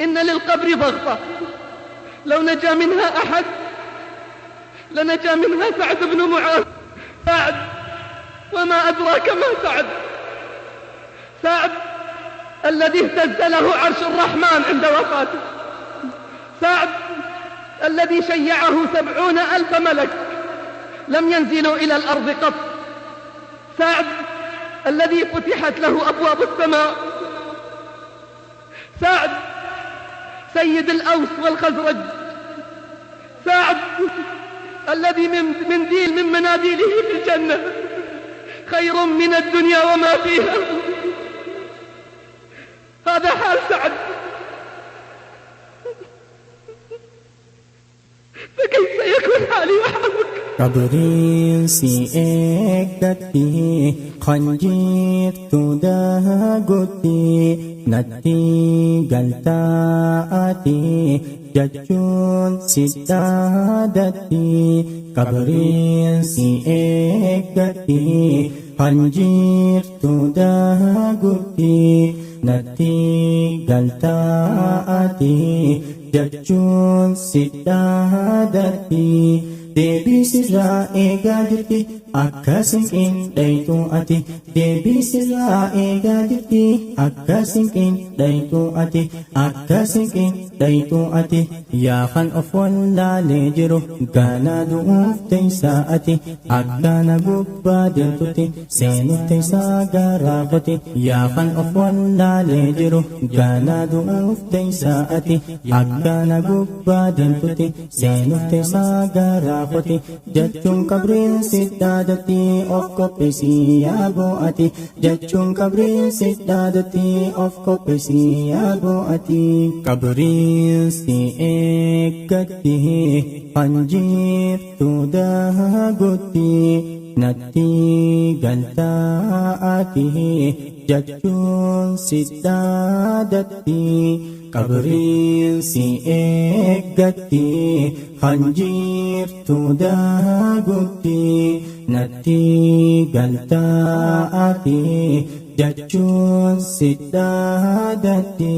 إن للقبر ضغطة لو نجا منها أحد لنجا منها سعد بن معاذ. سعد، وما أدراك ما سعد. سعد الذي اهتز له عرش الرحمن عند وفاته. سعد الذي شيعه 70,000 ملك لم ينزلوا إلى الأرض قط. سعد الذي فتحت له أبواب السماء. سعد سيد الأوس والخزرج. سعد الذي منديل من مناديله في الجنة خير من الدنيا وما فيها. هذا حال سعد، فكيف يكون حالي وحالك؟ قبرين si eggatti khanjirtu dagutti natti galtaati jechuun siddadatti. Qabriin si eggatti khanjirtu dagutti natti galtaati jechuun siddadatti. Deebii sirraa eegaa jirti akkasiin qindheeytuu ati. Deebii sirraa eegaa jirti akkasiin qindheeytuu ati. Akkasiin qindheeytuu ati. Yaa kan of wallaalee jiru gana du'uuf teessaa ati. Akkana gubbaa deemtutti seenuuf teessaa garaafati. Yaa kan of wallaalee jiru gana du'uuf teessaa ati. Akkana gubbaa deemtutti seenuuf teessaa garaafati. Jechuun qabriin siddadatti of qopheessii yaa bo'ati. Jechuun qabriin siddadatti of qopheessii yaa bo'ati. Qabriin si eeggatti khanjirtu dagutti natti galtaati jechuun siddadatti. Qabriin si eeggatti khanjirtu dagutti natti galtaati jechuun siddadatti.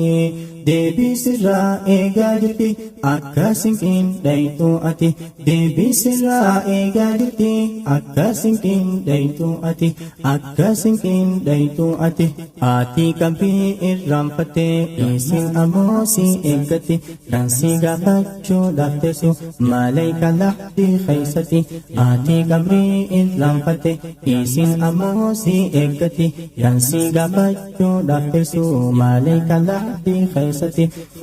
Deebii sirraa eegaa jirti akkasiin qindheeytuu ati. Deebii sirraa eegaa jirti akkasiin qindheeytuu ati. Akkasiin qindheeytuu ati. Ati qalbii irraanfattee isin ammoo si eeggatti. Kan si gaafachuudhaaf teessu malayka lahdi keessatti. Ati qalbii irraanfattee isin ammoo si eeggatti. Kan si gaafachuudhaaf teessu malayka lahdi keessatti.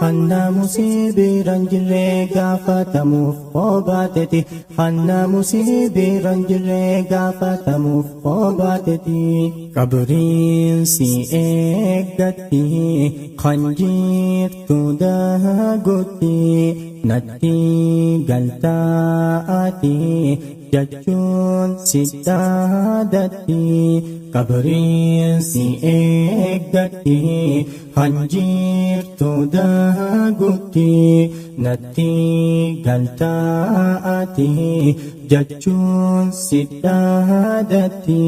Hanna musiibiran jirree gaafatamuuf qobaateeti. Hanna musiibiran jirree gaafatamuuf qobaateeti. Qabriin si eeggatti khanjirtu dagutti natti galtaati jechuun siddadatti. Qabriin si eeggatti khanjirtu dagutti natti galtaati jechuun siddadatti.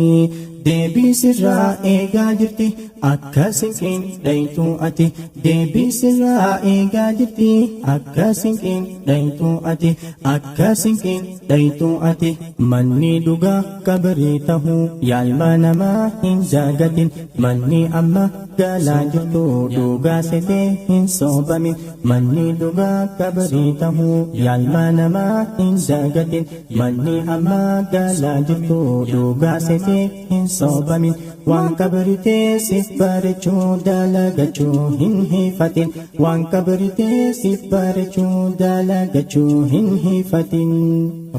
Deebii sirraa eegaa jirti akkasiin qindheeytuu ati. Deebii sirraa eegaa jirti akkasiin qindheeytuu ati. Akkasiin qindheeytuu ati. Manni dhugaa qabrii tahuu yaalma namaa hin jaagatin. Manni amma galaa jirtu dhugaa setee hin soobamin. Manni dhugaa qabrii tahuu yaalma namaa hin jaagatin. Manni amma galaa jirtu dhugaa setee hin soobamin. Waan qabritee siif bareechuu dalagachuu hin hifatin. Waan qabritee siif bareechuu dalagachuu hin hifatin.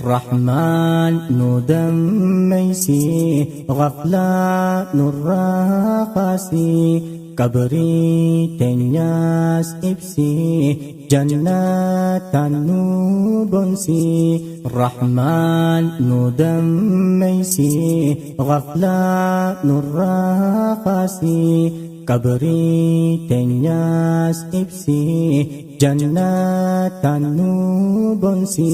Rahmaan nu dammeysi ghaflaa nurraa kaasi. Qabrii teenyaas ibsi jannataan nu bonsi. Rahmaan nu dammeysi ghaflaa nurraa kaasi. Qabrii teenyaas ibsi jannataan nu bonsi.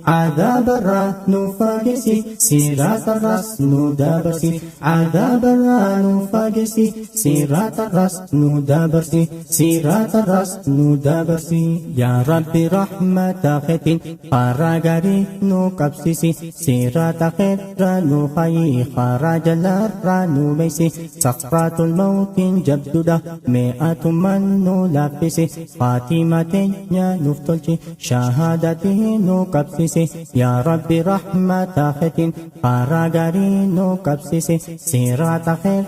عذاب الرهن فاقسي صراط الرسن دابرسي عذاب الرهن فاقسي صراط الرسن دابرسي صراط الرسن دابرسي يا ربي رحمة خير خراغري نو قبسي صراط خير نو خي خراج الرانو ميسي سقرات الموت جبدودا مئة من نو لابسي فاطمة يا نفتلشي شهادته نو قبسي يا ربي رحمة خير خراغري نو قبسي صراط خير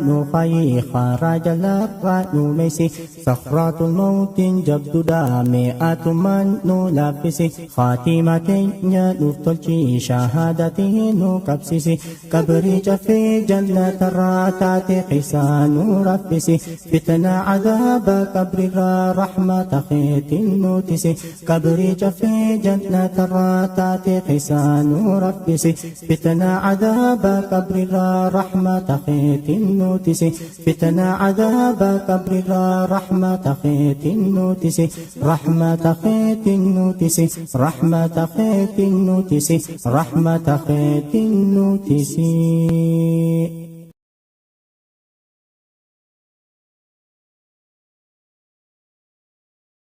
نو خي خراج الرانو ميسي سقرات الموت جبدودا مئة من نو لابسي خاتمة يا نفتلشي شهادته نو قبسي كبري جفي جنة الراتات قسان ربسي فتنا عذاب قبر رحمة خيت نوتسي كبري جفي جنة الراتات قسان ربسي فتنا عذاب قبر رحمة خيت نوتسي فتنا عذاب قبر رحمة خيت نوتسي رحمة خيت نوتسي رحمة خيت نوتسي رحمة خيت نوتسي